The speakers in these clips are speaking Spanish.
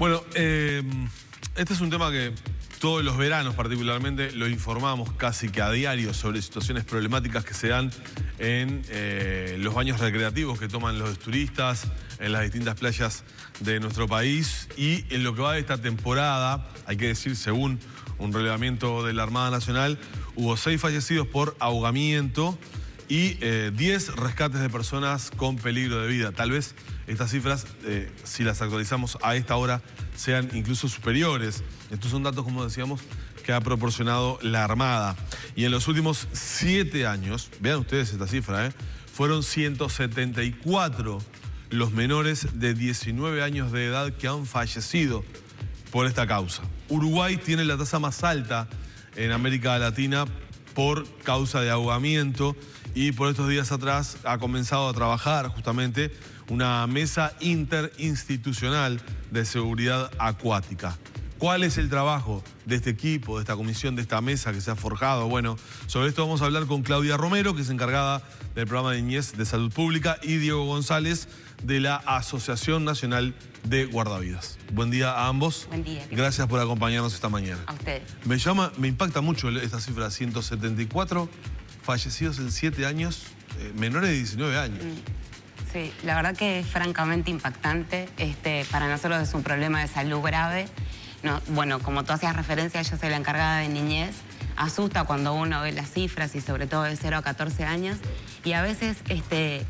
Bueno, este es un tema que todos los veranos particularmente lo informamos casi que a diario sobre situaciones problemáticas que se dan en los baños recreativos que toman los turistas en las distintas playas de nuestro país. Y en lo que va de esta temporada, hay que decir, según un relevamiento de la Armada Nacional, hubo 6 fallecidos por ahogamiento y 10 rescates de personas con peligro de vida. Tal vez estas cifras, si las actualizamos a esta hora, sean incluso superiores. Estos son datos, como decíamos, que ha proporcionado la Armada. Y en los últimos 7 años, vean ustedes esta cifra, fueron 174 los menores de 19 años de edad que han fallecido por esta causa. Uruguay tiene la tasa más alta en América Latina por causa de ahogamiento, y por estos días atrás ha comenzado a trabajar justamente una mesa interinstitucional de seguridad acuática. ¿Cuál es el trabajo de este equipo, de esta comisión, de esta mesa que se ha forjado? Bueno, sobre esto vamos a hablar con Claudia Romero, que es encargada del programa de niñez de salud pública, y Diego González, de la Asociación Nacional de Guardavidas. Buen día a ambos. Buen día. Gracias por acompañarnos esta mañana. A ustedes. Me impacta mucho esta cifra, 174 fallecidos en 7 años, menores de 19 años. Sí, la verdad que es francamente impactante. Para nosotros es un problema de salud grave. No, bueno, como tú hacías referencia, yo soy la encargada de niñez. Asusta cuando uno ve las cifras y sobre todo de 0 a 14 años. Y a veces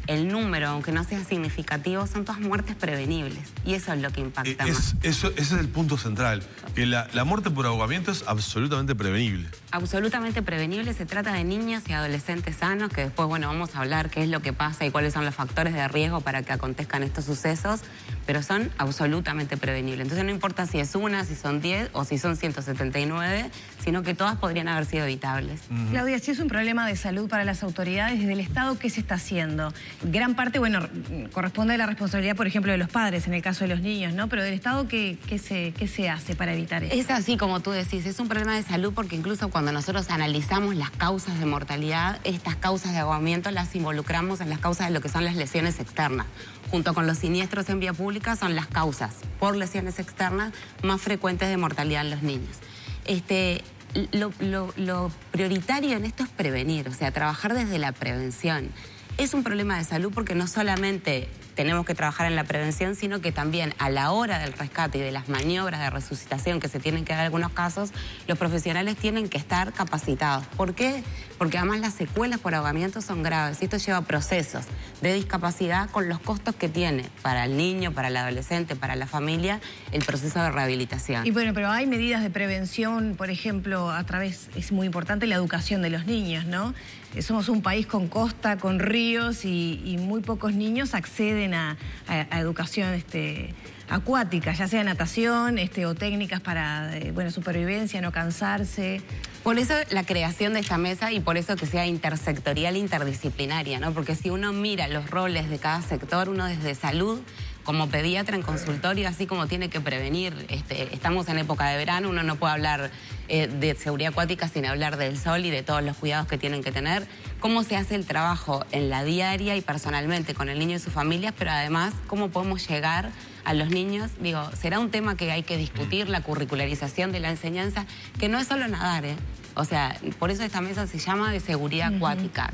el número, aunque no sea significativo, son todas muertes prevenibles. Y eso es lo que impacta más. Ese es el punto central, que la muerte por ahogamiento es absolutamente prevenible. Absolutamente prevenible. Se trata de niños y adolescentes sanos, que después, bueno, vamos a hablar qué es lo que pasa y cuáles son los factores de riesgo para que acontezcan estos sucesos, pero son absolutamente prevenibles. Entonces no importa si es una, si son 10 o si son 179, sino que todas podrían haber sido evitables. Claudia, si es un problema de salud para las autoridades, desde el Estado, ¿qué se está haciendo? Gran parte, bueno, corresponde a la responsabilidad, por ejemplo, de los padres, en el caso de los niños, ¿no? Pero del Estado, ¿qué se hace para evitar eso? Es así como tú decís, es un problema de salud porque incluso cuando nosotros analizamos las causas de mortalidad, estas causas de ahogamiento las involucramos en las causas de lo que son las lesiones externas. Junto con los siniestros en vía pública son las causas por lesiones externas más frecuentes de mortalidad en los niños. Lo prioritario en esto es prevenir, o sea, trabajar desde la prevención. Es un problema de salud porque no solamente tenemos que trabajar en la prevención, sino que también a la hora del rescate y de las maniobras de resucitación que se tienen que dar en algunos casos, los profesionales tienen que estar capacitados. ¿Por qué? Porque además las secuelas por ahogamiento son graves y esto lleva procesos de discapacidad con los costos que tiene para el niño, para el adolescente, para la familia, el proceso de rehabilitación. Y bueno, pero hay medidas de prevención, por ejemplo, es muy importante la educación de los niños, ¿no? Somos un país con costa, con ríos y muy pocos niños acceden a educación acuática, ya sea natación o técnicas para supervivencia, no cansarse. Por eso la creación de esta mesa y por eso que sea intersectorial e interdisciplinaria, ¿no? Porque si uno mira los roles de cada sector, uno desde salud, como pediatra en consultorio, así como tiene que prevenir, estamos en época de verano, uno no puede hablar de seguridad acuática sin hablar del sol y de todos los cuidados que tienen que tener, cómo se hace el trabajo en la diaria y personalmente con el niño y sus familias, pero además cómo podemos llegar a los niños. Digo, será un tema que hay que discutir, la curricularización de la enseñanza, que no es solo nadar, O sea, por eso esta mesa se llama de seguridad acuática.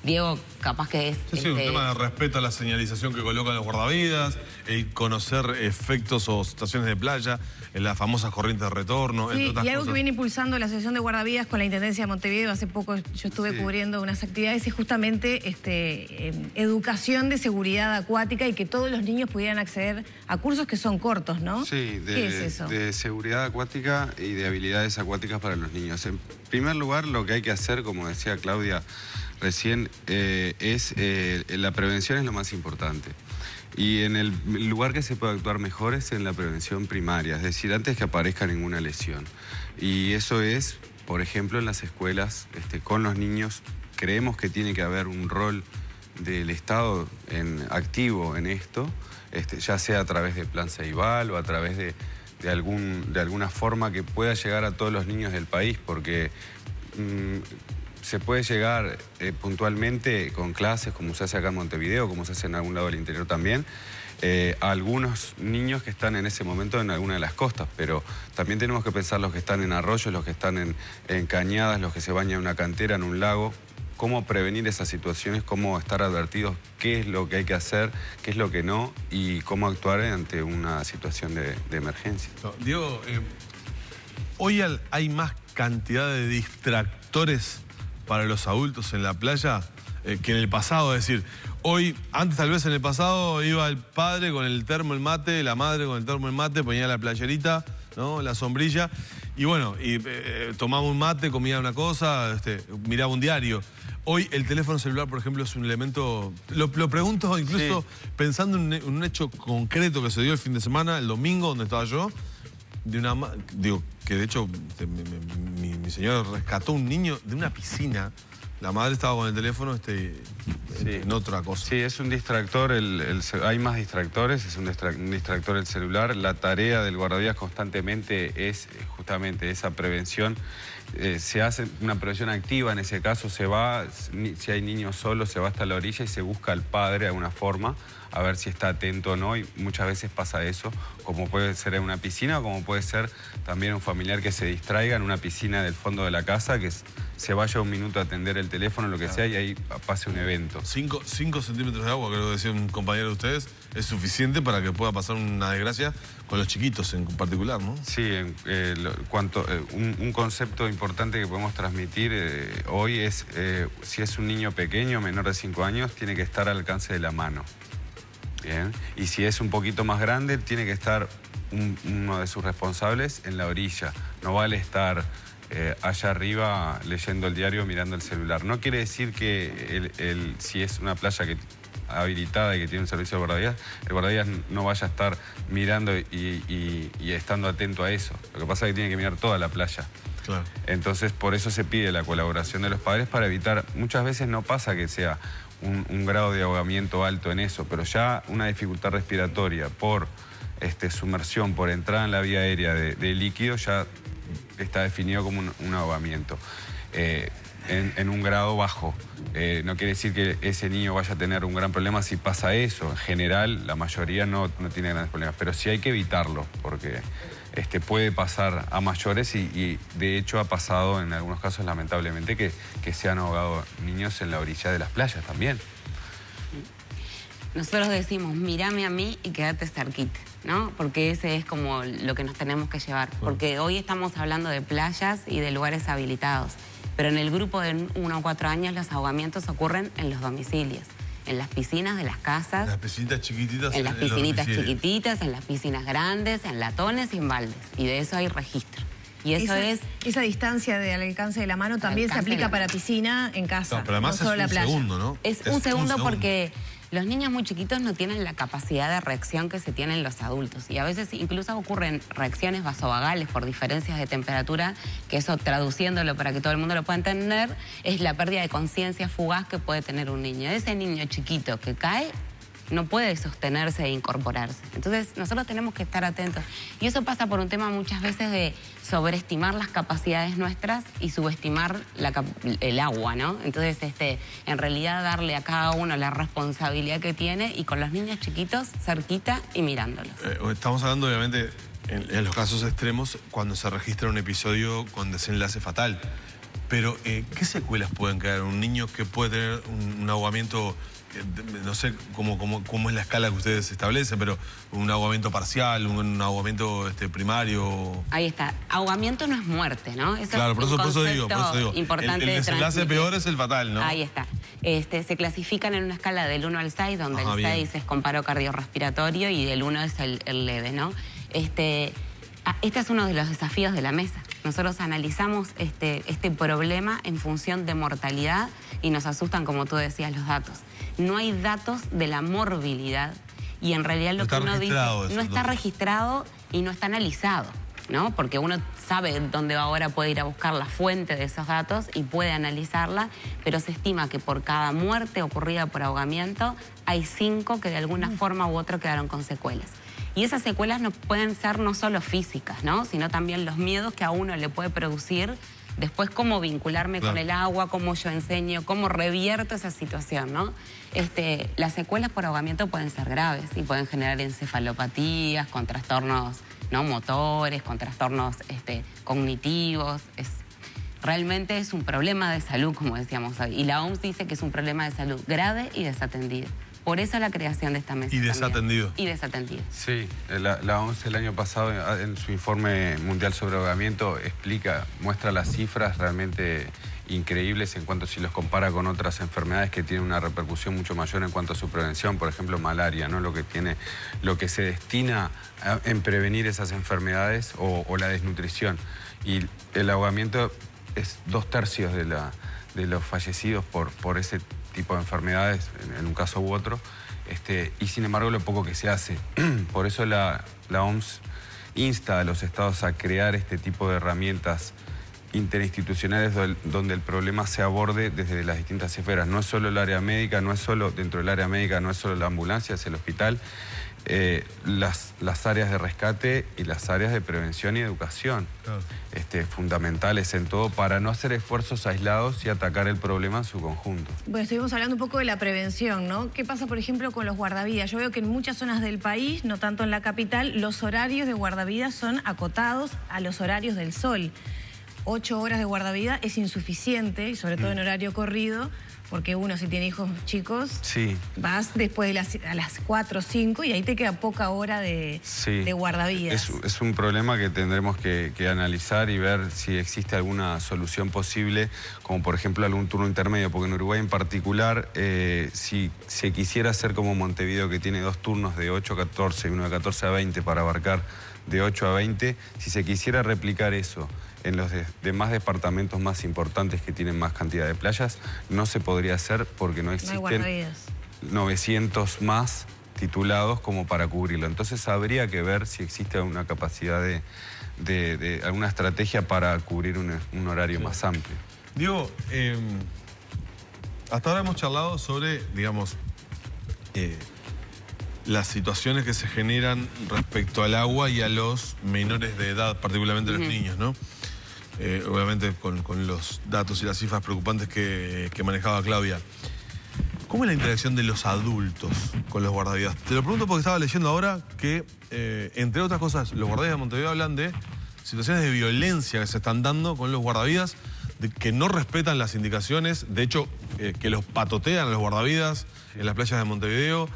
Diego, capaz que es... Sí, un tema de respeto a la señalización que colocan los guardavidas, el conocer efectos o situaciones de playa, en las famosas corrientes de retorno, sí, entre otras y algo cosas que viene impulsando la Asociación de Guardavidas con la Intendencia de Montevideo. Hace poco yo estuve cubriendo unas actividades, es justamente educación de seguridad acuática y que todos los niños pudieran acceder a cursos que son cortos, ¿no? Sí, ¿Qué es eso? De seguridad acuática y de habilidades acuáticas para los niños. En primer lugar, lo que hay que hacer, como decía Claudia recién, la prevención es lo más importante. Y en el lugar que se puede actuar mejor es en la prevención primaria, es decir, antes que aparezca ninguna lesión. Y eso es, por ejemplo, en las escuelas, con los niños, creemos que tiene que haber un rol del Estado activo en esto, ya sea a través del Plan Ceibal o a través de alguna forma que pueda llegar a todos los niños del país, porque se puede llegar puntualmente con clases, como se hace acá en Montevideo, como se hace en algún lado del interior también, a algunos niños que están en ese momento en alguna de las costas, pero también tenemos que pensar los que están en arroyos, los que están en cañadas, los que se bañan en una cantera, en un lago. Cómo prevenir esas situaciones, cómo estar advertidos, qué es lo que hay que hacer, qué es lo que no y cómo actuar ante una situación de emergencia. No, Diego, hoy hay más cantidad de distractores para los adultos en la playa que en el pasado. Es decir, hoy, antes tal vez en el pasado iba el padre con el termo, el mate, la madre con el termo, el mate, ponía la playerita, ¿no? La sombrilla, y bueno, tomaba un mate, comía una cosa, miraba un diario. Hoy el teléfono celular, por ejemplo, es un elemento... Lo pregunto incluso pensando en un hecho concreto que se dio el fin de semana, el domingo, donde estaba yo, de una... Digo, que de hecho mi señora rescató un niño de una piscina. La madre estaba con el teléfono en otra cosa. Sí, es un distractor, hay más distractores, es un distractor el celular. La tarea del guardavidas constantemente es justamente esa prevención. Se hace una prevención activa, en ese caso se va, si hay niños solos, se va hasta la orilla y se busca al padre de alguna forma, a ver si está atento o no, y muchas veces pasa eso, como puede ser en una piscina o como puede ser también un familiar que se distraiga en una piscina del fondo de la casa, que se vaya un minuto a atender el teléfono, lo que sea, y ahí pase un evento. 5 centímetros de agua, creo que decía un compañero de ustedes, es suficiente para que pueda pasar una desgracia con los chiquitos en particular, ¿no? Sí, un concepto importante que podemos transmitir hoy es, si es un niño pequeño, menor de 5 años, tiene que estar al alcance de la mano. Bien. Y si es un poquito más grande, tiene que estar uno de sus responsables en la orilla. No vale estar allá arriba leyendo el diario, mirando el celular. No quiere decir que si es una playa habilitada y que tiene un servicio de guardavidas, el guardavidas no vaya a estar mirando y estando atento a eso. Lo que pasa es que tiene que mirar toda la playa. Claro. Entonces, por eso se pide la colaboración de los padres para evitar... Muchas veces no pasa que sea un grado de ahogamiento alto en eso, pero ya una dificultad respiratoria por sumersión, por entrada en la vía aérea de líquido, ya está definido como un ahogamiento en un grado bajo. No quiere decir que ese niño vaya a tener un gran problema si pasa eso. En general, la mayoría no tiene grandes problemas, pero sí hay que evitarlo, porque puede pasar a mayores y de hecho ha pasado en algunos casos, lamentablemente, que se han ahogado niños en la orilla de las playas también. Nosotros decimos, mírame a mí y quédate cerquita, ¿no? Porque ese es como lo que nos tenemos que llevar. Porque hoy estamos hablando de playas y de lugares habilitados, pero en el grupo de 1 a 4 años los ahogamientos ocurren en los domicilios, en las piscinas de las casas. En las piscinitas chiquititas. En las piscinitas chiquititas, en las piscinas grandes, en latones y en baldes. Y de eso hay registro. Y eso esa distancia al alcance de la mano también se aplica para piscina en casa, no, pero además no solo la playa. Segundo, ¿no? Es un segundo porque los niños muy chiquitos no tienen la capacidad de reacción que se tienen los adultos. Y a veces incluso ocurren reacciones vasovagales por diferencias de temperatura, que eso, traduciéndolo para que todo el mundo lo pueda entender, es la pérdida de conciencia fugaz que puede tener un niño. Ese niño chiquito que cae no puede sostenerse e incorporarse. Entonces, nosotros tenemos que estar atentos. Y eso pasa por un tema muchas veces de sobreestimar las capacidades nuestras y subestimar el agua, ¿no? Entonces, en realidad, darle a cada uno la responsabilidad que tiene y con los niños chiquitos, cerquita y mirándolos. Estamos hablando, obviamente, en los casos extremos, cuando se registra un episodio con desenlace fatal. Pero, ¿qué secuelas pueden quedar? Un niño que puede tener un ahogamiento... No sé cómo es la escala que ustedes establecen, pero un ahogamiento parcial, un ahogamiento primario. Ahí está. Ahogamiento no es muerte, ¿no? Eso claro, por eso digo. Importante el desenlace peor es el fatal, ¿no? Ahí está. Se clasifican en una escala del 1 al 6, donde el 6 es con paro cardiorrespiratorio y el 1 es el leve, ¿no? Este es uno de los desafíos de la mesa. Nosotros analizamos este problema en función de mortalidad y nos asustan, como tú decías, los datos. No hay datos de la morbilidad y en realidad lo que uno dice no está registrado y no está analizado, ¿no? Porque uno sabe dónde ahora puede ir a buscar la fuente de esos datos y puede analizarla, pero se estima que por cada muerte ocurrida por ahogamiento hay 5 que de alguna forma u otra quedaron con secuelas. Y esas secuelas no pueden ser no solo físicas, ¿no? Sino también los miedos que a uno le puede producir Después, cómo vincularme con el agua, cómo yo enseño, cómo revierto esa situación, ¿no? Las secuelas por ahogamiento pueden ser graves y pueden generar encefalopatías, con trastornos, ¿no?, motores, con trastornos cognitivos. Realmente es un problema de salud, como decíamos hoy. Y la OMS dice que es un problema de salud grave y desatendido. Por eso la creación de esta mesa. Y desatendido. También. Y desatendido. Sí, la OMS el año pasado en su informe mundial sobre ahogamiento muestra las cifras realmente increíbles en cuanto si los compara con otras enfermedades que tienen una repercusión mucho mayor en cuanto a su prevención, por ejemplo malaria, ¿no? Lo que se destina en prevenir esas enfermedades o la desnutrición. Y el ahogamiento es 2/3 de los fallecidos por ese tipo de enfermedades, en un caso u otro, y sin embargo lo poco que se hace. Por eso la OMS insta a los estados a crear este tipo de herramientas interinstitucionales donde el problema se aborde desde las distintas esferas. No es solo el área médica, no es solo dentro del área médica, no es solo la ambulancia, es el hospital, las áreas de rescate y las áreas de prevención y educación, claro, fundamentales en todo para no hacer esfuerzos aislados y atacar el problema en su conjunto. Bueno, estuvimos hablando un poco de la prevención, ¿no? ¿Qué pasa, por ejemplo, con los guardavidas? Yo veo que en muchas zonas del país, no tanto en la capital, los horarios de guardavidas son acotados a los horarios del sol. 8 horas de guardavida es insuficiente, y sobre todo en horario corrido, porque uno, si tiene hijos chicos, sí, vas después a las 4 o 5 y ahí te queda poca hora de guardavidas. Es un problema que tendremos que analizar y ver si existe alguna solución posible, como por ejemplo algún turno intermedio, porque en Uruguay en particular, si se quisiera hacer como Montevideo, que tiene 2 turnos de 8 a 14 y uno de 14 a 20 para abarcar de 8 a 20, si se quisiera replicar eso en los demás departamentos más importantes que tienen más cantidad de playas, no se podría hacer porque no existen 900 más titulados como para cubrirlo. Entonces habría que ver si existe una capacidad de alguna estrategia para cubrir un horario más amplio. Diego, hasta ahora hemos charlado sobre, digamos, las situaciones que se generan respecto al agua y a los menores de edad, particularmente los niños, ¿no? Obviamente con los datos y las cifras preocupantes que manejaba Claudia. ¿Cómo es la interacción de los adultos con los guardavidas? Te lo pregunto porque estaba leyendo ahora que, entre otras cosas, los guardavidas de Montevideo hablan de situaciones de violencia que se están dando con los guardavidas, de que no respetan las indicaciones, de hecho, que los patotean a los guardavidas en las playas de Montevideo,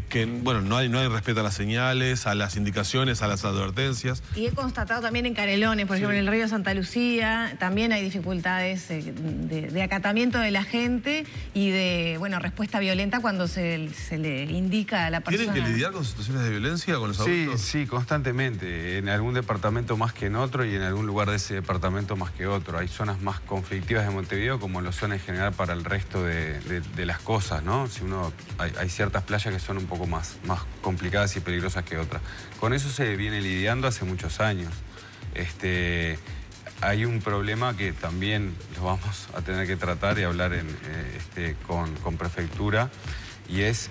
que bueno, no hay respeto a las señales, a las indicaciones, a las advertencias. Y he constatado también en Canelones, por ejemplo, en el río Santa Lucía, también hay dificultades de acatamiento de la gente y de, bueno, respuesta violenta cuando se le indica a la persona. ¿Tienen que lidiar con situaciones de violencia con los adultos? Sí, constantemente. En algún departamento más que en otro y en algún lugar de ese departamento más que otro. Hay zonas más conflictivas de Montevideo como lo son en general para el resto de las cosas, ¿no? Si hay ciertas playas que son un poco más complicadas y peligrosas que otras. Con eso se viene lidiando hace muchos años. Hay un problema que también lo vamos a tener que tratar y hablar con prefectura, y es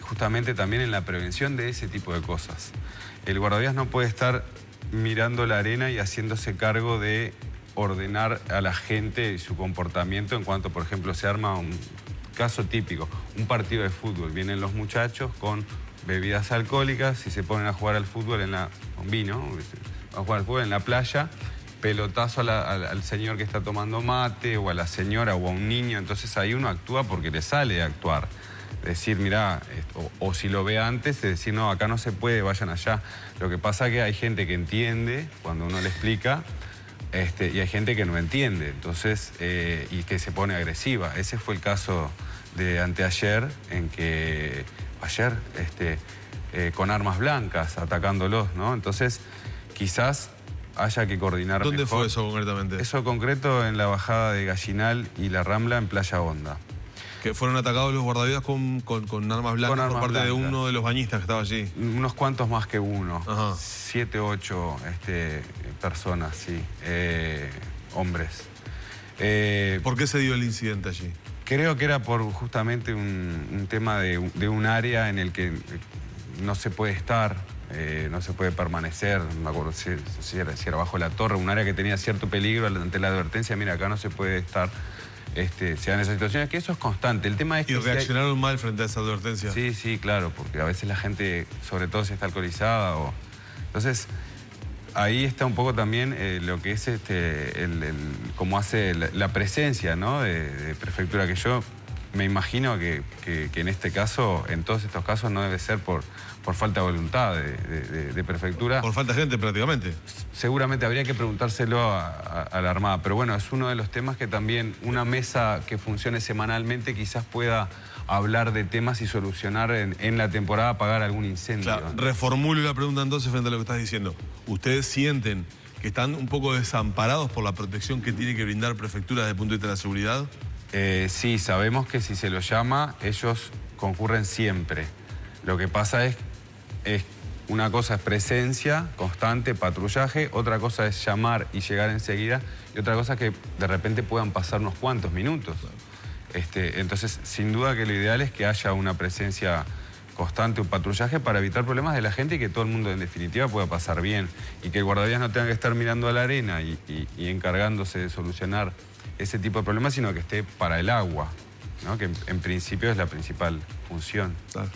justamente también en la prevención de ese tipo de cosas. El guardavidas no puede estar mirando la arena y haciéndose cargo de ordenar a la gente y su comportamiento en cuanto, por ejemplo, se arma un caso típico, un partido de fútbol. Vienen los muchachos con bebidas alcohólicas y se ponen a jugar al fútbol con vino, a jugar al fútbol en la playa, pelotazo al señor que está tomando mate, o a la señora, o a un niño. Entonces ahí uno actúa porque le sale a actuar. Decir, mirá, o si lo ve antes, decir, no, acá no se puede, vayan allá. Lo que pasa es que hay gente que entiende cuando uno le explica, y hay gente que no entiende, entonces, y que se pone agresiva. Ese fue el caso de anteayer, en que ayer, con armas blancas, atacándolos, ¿no? Entonces, quizás haya que coordinar ¿Dónde mejor. fue eso concretamente? Eso concreto en la bajada de Gallinal y La Rambla, en Playa Honda. Que fueron atacados los guardavidas con armas blancas por parte de uno de los bañistas que estaba allí. Unos cuantos más que uno. Ajá. 7, 8 personas, sí. Hombres. ¿Por qué se dio el incidente allí? Creo que era por justamente un tema de un área en el que no se puede estar. no se puede permanecer, no me acuerdo si era bajo la torre, un área que tenía cierto peligro, ante la advertencia, mira, acá no se puede estar, se dan esas situaciones, que eso es constante. El tema es que... ¿Y reaccionaron mal frente a esa advertencia? Sí, sí, claro, porque a veces la gente, sobre todo si está alcoholizada o... Entonces, ahí está un poco también lo que es cómo hace la presencia, ¿no?, de prefectura, que yo me imagino que en este caso, en todos estos casos, no debe ser por falta de voluntad de prefectura. Por falta de gente, prácticamente. Seguramente habría que preguntárselo a la Armada, pero bueno, es uno de los temas que también una mesa que funcione semanalmente quizás pueda hablar de temas y solucionar en la temporada, apagar algún incendio. Claro, reformulo la pregunta entonces frente a lo que estás diciendo. ¿Ustedes sienten que están un poco desamparados por la protección que tiene que brindar prefectura desde el punto de vista de la seguridad? Sí, sabemos que si se los llama, ellos concurren siempre. Lo que pasa es una cosa es presencia constante, patrullaje, otra cosa es llamar y llegar enseguida, y otra cosa es que de repente puedan pasar unos cuantos minutos. Entonces, sin duda que lo ideal es que haya una presencia constante, un patrullaje para evitar problemas de la gente y que todo el mundo en definitiva pueda pasar bien, y que el guardavidas no tenga que estar mirando a la arena y encargándose de solucionar ese tipo de problemas, sino que esté para el agua, ¿no?, que en principio es la principal función. Claro.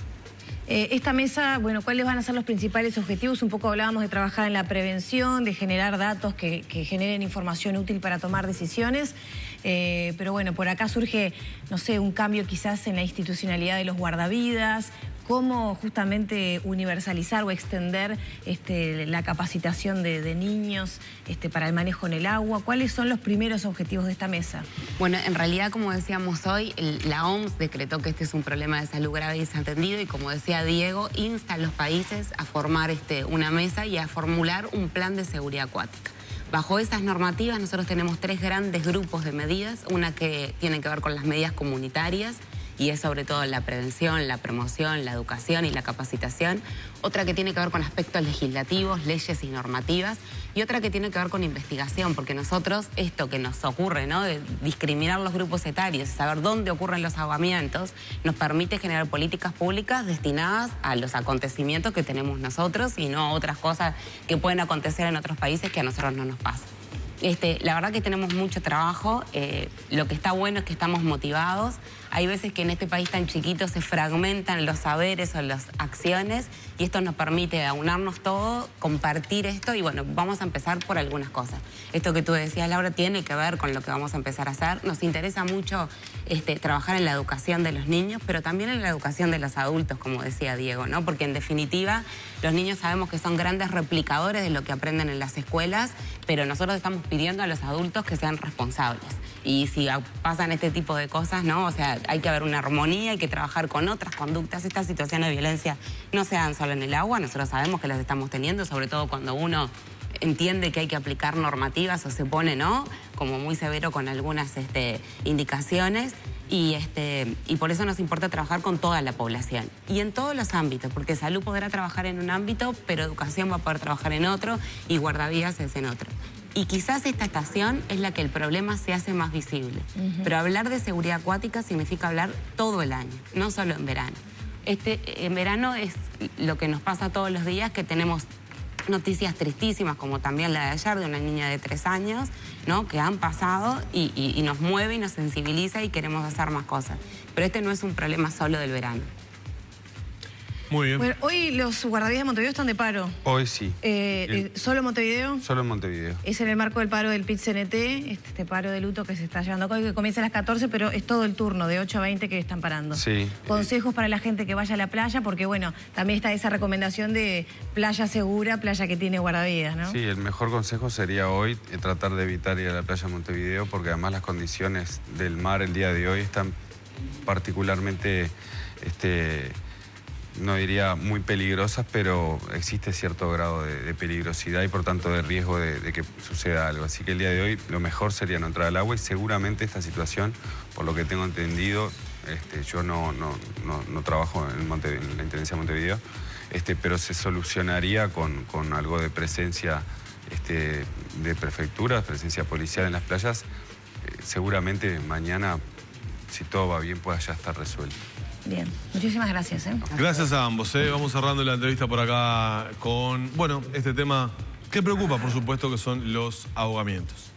Esta mesa, bueno, ¿cuáles van a ser los principales objetivos? Un poco hablábamos de trabajar en la prevención, de generar datos que generen información útil para tomar decisiones, pero bueno, por acá surge, no sé, un cambio quizás en la institucionalidad de los guardavidas, cómo justamente universalizar o extender la capacitación de niños para el manejo en el agua. ¿Cuáles son los primeros objetivos de esta mesa? Bueno, en realidad, como decíamos hoy, la OMS decretó que este es un problema de salud grave y desatendido, y como decía Diego, insta a los países a formar una mesa y a formular un plan de seguridad acuática. Bajo esas normativas nosotros tenemos 3 grandes grupos de medidas, una que tiene que ver con las medidas comunitarias, y es sobre todo la prevención, la promoción, la educación y la capacitación. Otra que tiene que ver con aspectos legislativos, leyes y normativas. Y otra que tiene que ver con investigación, porque nosotros, esto que nos ocurre, ¿no?, de discriminar los grupos etarios, saber dónde ocurren los ahogamientos, nos permite generar políticas públicas destinadas a los acontecimientos que tenemos nosotros y no a otras cosas que pueden acontecer en otros países que a nosotros no nos pasa. La verdad que tenemos mucho trabajo, lo que está bueno es que estamos motivados. Hay veces que en este país tan chiquito se fragmentan los saberes o las acciones, y esto nos permite aunarnos todos, compartir esto, y bueno, vamos a empezar por algunas cosas. Esto que tú decías, Laura, tiene que ver con lo que vamos a empezar a hacer. Nos interesa mucho trabajar en la educación de los niños, pero también en la educación de los adultos, como decía Diego, ¿no? Porque en definitiva los niños sabemos que son grandes replicadores de lo que aprenden en las escuelas, pero nosotros estamos pidiendo a los adultos que sean responsables. Y si pasan este tipo de cosas, ¿no? O sea, hay que haber una armonía, hay que trabajar con otras conductas. Estas situaciones de violencia no se dan solo en el agua, nosotros sabemos que las estamos teniendo, sobre todo cuando uno entiende que hay que aplicar normativas o se pone, ¿no?, como muy severo con algunas indicaciones. Y por eso nos importa trabajar con toda la población y en todos los ámbitos, porque salud podrá trabajar en un ámbito, pero educación va a poder trabajar en otro y guardavidas es en otro. Y quizás esta estación es la que el problema se hace más visible. Pero hablar de seguridad acuática significa hablar todo el año, no solo en verano. En verano es lo que nos pasa todos los días, que tenemos noticias tristísimas, como también la de ayer, de una niña de 3 años, ¿no?, que han pasado y nos mueve y nos sensibiliza y queremos hacer más cosas. Pero no es un problema solo del verano. Muy bien. Bueno, hoy los guardavidas de Montevideo están de paro. Hoy sí. ¿Solo en Montevideo? Solo en Montevideo. Es en el marco del paro del PIT-CNT, este paro de luto que se está llevando a cabo, que comienza a las 14, pero es todo el turno, de 8 a 20 que están parando. Sí. Consejos para la gente que vaya a la playa, porque bueno, también está esa recomendación de playa segura, playa que tiene guardavidas, ¿no? Sí, el mejor consejo sería hoy tratar de evitar ir a la playa de Montevideo, porque además las condiciones del mar el día de hoy están particularmente, no diría muy peligrosas, pero existe cierto grado de peligrosidad y por tanto de riesgo de que suceda algo. Así que el día de hoy lo mejor sería no entrar al agua, y seguramente esta situación, por lo que tengo entendido, yo no trabajo en la Intendencia de Montevideo, pero se solucionaría con algo de presencia de prefectura, presencia policial en las playas. Seguramente mañana, si todo va bien, pueda ya estar resuelto. Bien, muchísimas gracias. Gracias a ambos. Vamos cerrando la entrevista por acá con, bueno, este tema que preocupa, por supuesto, que son los ahogamientos.